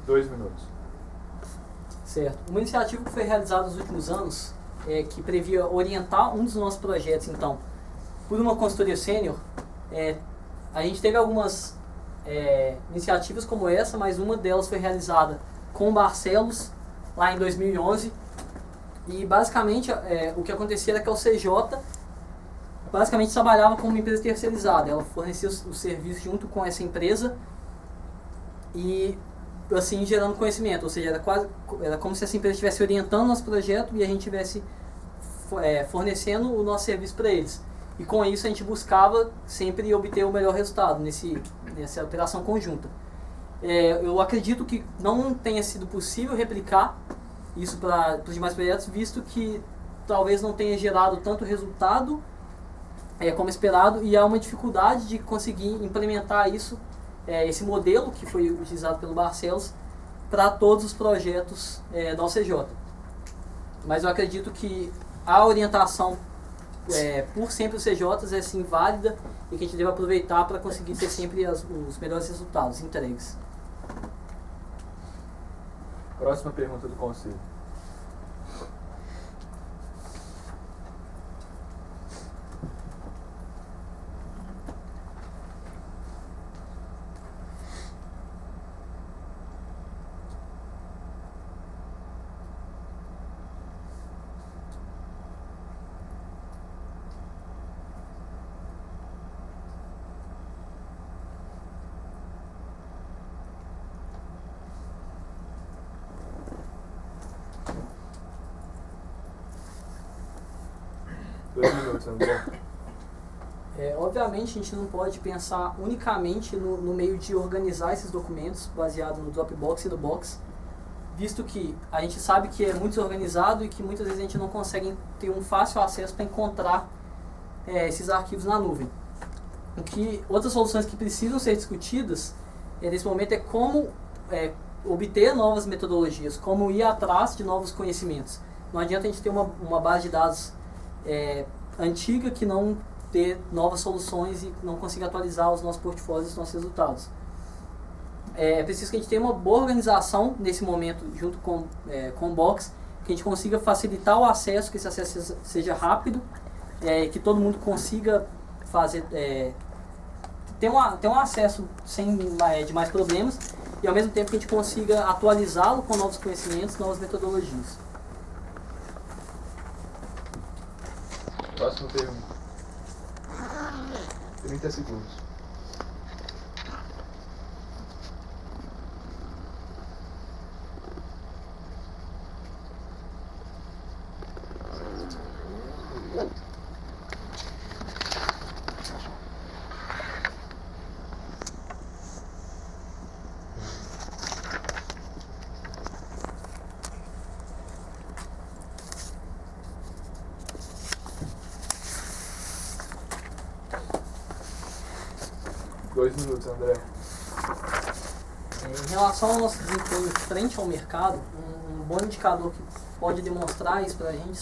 Dois minutos. Certo. Uma iniciativa que foi realizada nos últimos anos, que previa orientar um dos nossos projetos, então, por uma consultoria sênior. A gente teve algumas iniciativas como essa, mas uma delas foi realizada com o Barcelos, lá em 2011. E basicamente o que acontecia era que a CJ basicamente trabalhava como uma empresa terceirizada. Ela fornecia o serviço junto com essa empresa e assim gerando conhecimento, ou seja, era como se essa empresa estivesse orientando o nosso projeto e a gente estivesse fornecendo o nosso serviço para eles. E com isso a gente buscava sempre obter o melhor resultado nessa operação conjunta. Eu acredito que não tenha sido possível replicar isso para os demais projetos, visto que talvez não tenha gerado tanto resultado como esperado, e há uma dificuldade de conseguir implementar isso, esse modelo que foi utilizado pelo Barcelos, para todos os projetos da OCJ. Mas eu acredito que a orientação por sempre os CJs é sim válida e que a gente deve aproveitar para conseguir ter sempre os melhores resultados entregues. Próxima pergunta do conselho. Obviamente a gente não pode pensar unicamente no meio de organizar esses documentos baseado no Dropbox e no Box, visto que a gente sabe que é muito desorganizado e que muitas vezes a gente não consegue ter um fácil acesso para encontrar esses arquivos na nuvem. Outras soluções que precisam ser discutidas nesse momento é como obter novas metodologias, como ir atrás de novos conhecimentos. Não adianta a gente ter uma base de dados antiga que não ter novas soluções e não consiga atualizar os nossos portfólios e os nossos resultados. É preciso que a gente tenha uma boa organização nesse momento, junto com o Box, que a gente consiga facilitar o acesso, que esse acesso seja rápido, que todo mundo consiga fazer, ter um acesso sem demais problemas, e ao mesmo tempo que a gente consiga atualizá-lo com novos conhecimentos, novas metodologias. Próxima pergunta. 30 segundos. Dois minutos, André. Em relação ao nosso desempenho frente ao mercado, um bom indicador que pode demonstrar isso para a gente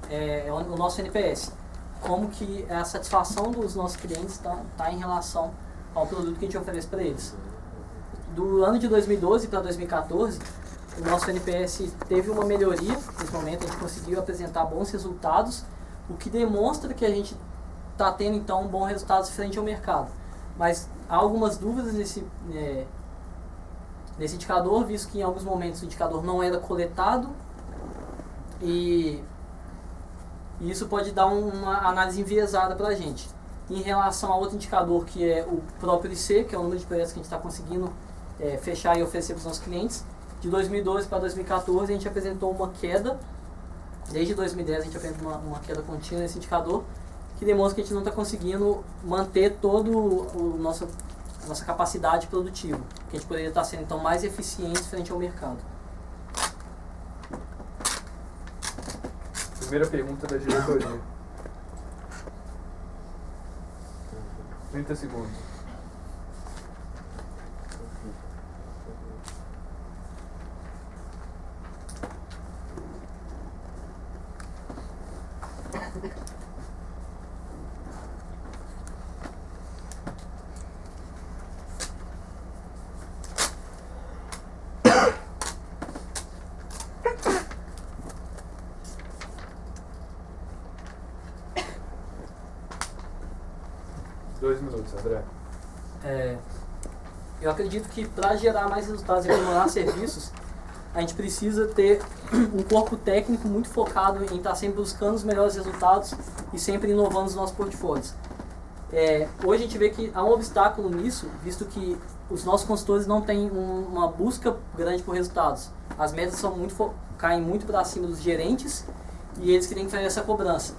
é o nosso NPS. Como que a satisfação dos nossos clientes está em relação ao produto que a gente oferece para eles. Do ano de 2012 para 2014, o nosso NPS teve uma melhoria. Nesse momento a gente conseguiu apresentar bons resultados, o que demonstra que a gente está tendo então bons resultados frente ao mercado. Mas há algumas dúvidas nesse indicador, visto que em alguns momentos o indicador não era coletado e isso pode dar uma análise enviesada para a gente. Em relação a outro indicador, que é o próprio IC, que é o número de projetos que a gente está conseguindo fechar e oferecer para os nossos clientes, de 2012 para 2014 a gente apresentou uma queda, desde 2010 a gente apresentou uma queda contínua nesse indicador, que demonstra que a gente não está conseguindo manter todo a nossa capacidade produtiva, que a gente poderia estar sendo então mais eficiente frente ao mercado. Primeira pergunta da diretoria. 30 segundos. 2 minutos, André. Eu acredito que para gerar mais resultados e aprimorar serviços, a gente precisa ter um corpo técnico muito focado em estar sempre buscando os melhores resultados e sempre inovando os nossos portfólios. Hoje a gente vê que há um obstáculo nisso, visto que os nossos consultores não têm uma busca grande por resultados. As metas são caem muito para cima dos gerentes e eles que têm que fazer essa cobrança.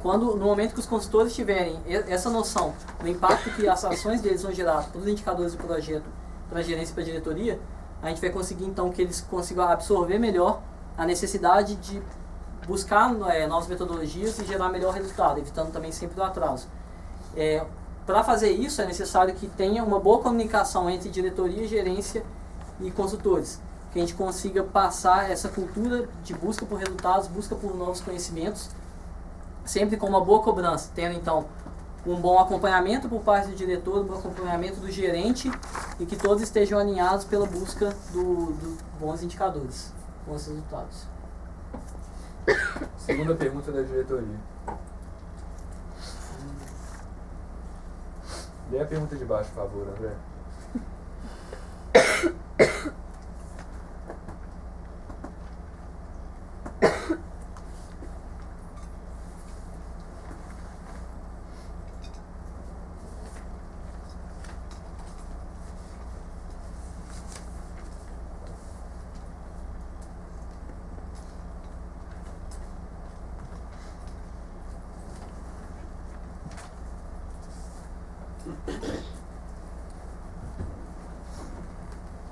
No momento que os consultores tiverem essa noção do impacto que as ações deles vão gerar para os indicadores do projeto, para a gerência e para a diretoria, a gente vai conseguir então que eles consigam absorver melhor a necessidade de buscar novas metodologias e gerar melhor resultado, evitando também sempre o atraso. Para fazer isso é necessário que tenha uma boa comunicação entre diretoria, gerência e consultores, que a gente consiga passar essa cultura de busca por resultados, busca por novos conhecimentos, sempre com uma boa cobrança, tendo então um bom acompanhamento por parte do diretor, um bom acompanhamento do gerente e que todos estejam alinhados pela busca do bons indicadores, bons resultados. Segunda pergunta da diretoria. Lê a pergunta de baixo, por favor, André.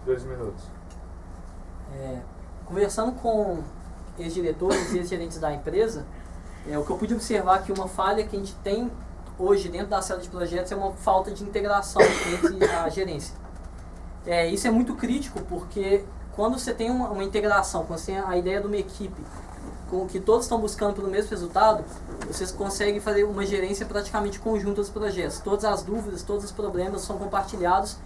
Dois minutos. Conversando com ex-diretores e ex-gerentes da empresa, o que eu pude observar é que uma falha que a gente tem hoje dentro da célula de projetos é uma falta de integração entre a gerência. Isso é muito crítico porque quando você tem uma integração, quando você tem a ideia de uma equipe com que todos estão buscando pelo mesmo resultado, vocês conseguem fazer uma gerência praticamente conjunta dos projetos. Todas as dúvidas, todos os problemas são compartilhados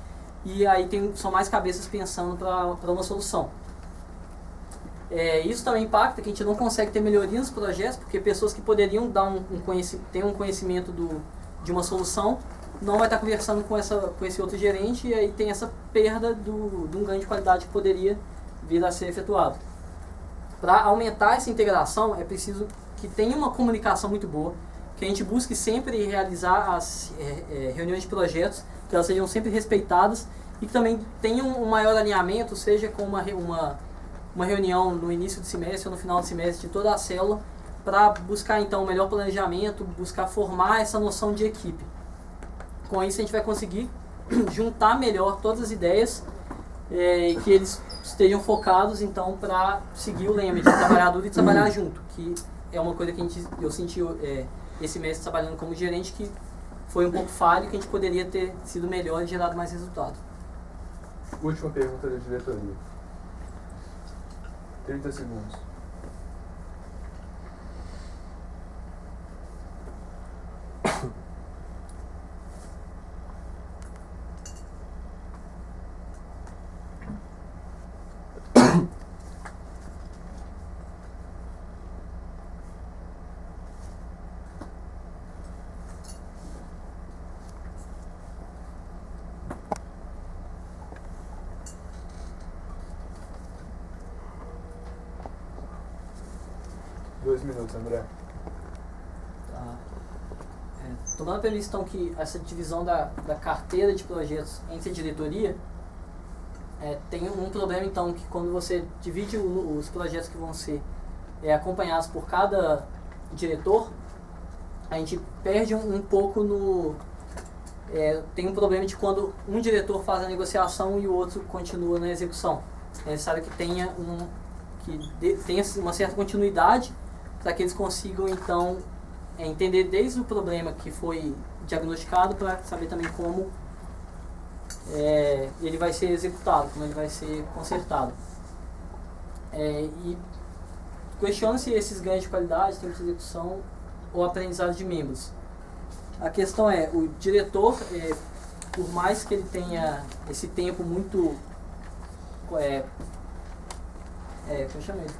e aí são mais cabeças pensando para uma solução. Isso também impacta que a gente não consegue ter melhoria nos projetos, porque pessoas que poderiam dar ter um conhecimento de uma solução não vai estar conversando com esse outro gerente e aí tem essa perda de um ganho de qualidade que poderia vir a ser efetuado. Para aumentar essa integração é preciso que tenha uma comunicação muito boa, que a gente busque sempre realizar as reuniões de projetos, que elas sejam sempre respeitadas e que também tenha um maior alinhamento, seja com uma reunião no início do semestre ou no final do semestre de toda a célula, para buscar então o melhor planejamento, buscar formar essa noção de equipe. Com isso a gente vai conseguir juntar melhor todas as ideias e que eles estejam focados então para seguir o lema de trabalhar duro e trabalhar junto, que é uma coisa que eu senti esse mês trabalhando como gerente que foi um pouco falho, que a gente poderia ter sido melhor e gerado mais resultado. Última pergunta da diretoria. 30 segundos. Dois minutos, André. Tomando a premissa então que essa divisão da carteira de projetos entre a diretoria, tem um problema então que quando você divide os projetos que vão ser acompanhados por cada diretor, a gente perde um pouco tem um problema de quando um diretor faz a negociação e o outro continua na execução. É necessário que tenha uma certa continuidade para que eles consigam então entender desde o problema que foi diagnosticado para saber também como ele vai ser executado, como ele vai ser consertado. E questiona se esses ganhos de qualidade, tempo de execução ou aprendizado de membros. A questão é, o diretor, por mais que ele tenha esse tempo muito... como chama ele?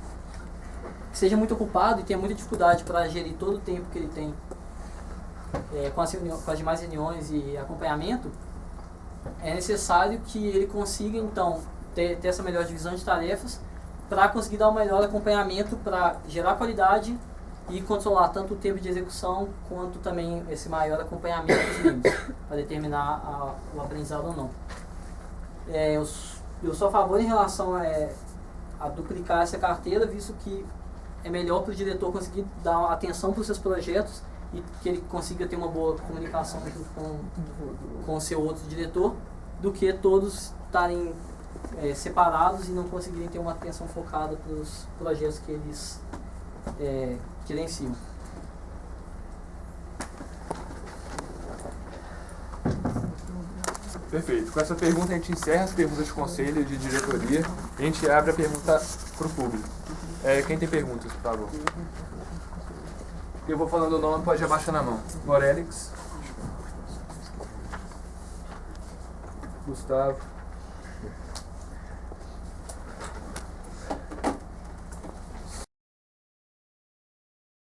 Que seja muito ocupado e tenha muita dificuldade para gerir todo o tempo que ele tem com as demais reuniões e acompanhamento, é necessário que ele consiga, então, ter essa melhor divisão de tarefas para conseguir dar um melhor acompanhamento, para gerar qualidade e controlar tanto o tempo de execução quanto também esse maior acompanhamento dos membros, para determinar o aprendizado ou não. Eu sou a favor em relação a duplicar essa carteira, visto que é melhor para o diretor conseguir dar atenção para os seus projetos e que ele consiga ter uma boa comunicação junto com o seu outro diretor, do que todos estarem separados e não conseguirem ter uma atenção focada para os projetos que eles gerenciam. Perfeito. Com essa pergunta a gente encerra as perguntas de conselho e de diretoria e a gente abre a pergunta para o público. Quem tem perguntas, por favor? Eu vou falando o nome, pode abaixar na mão. Morelix. Gustavo.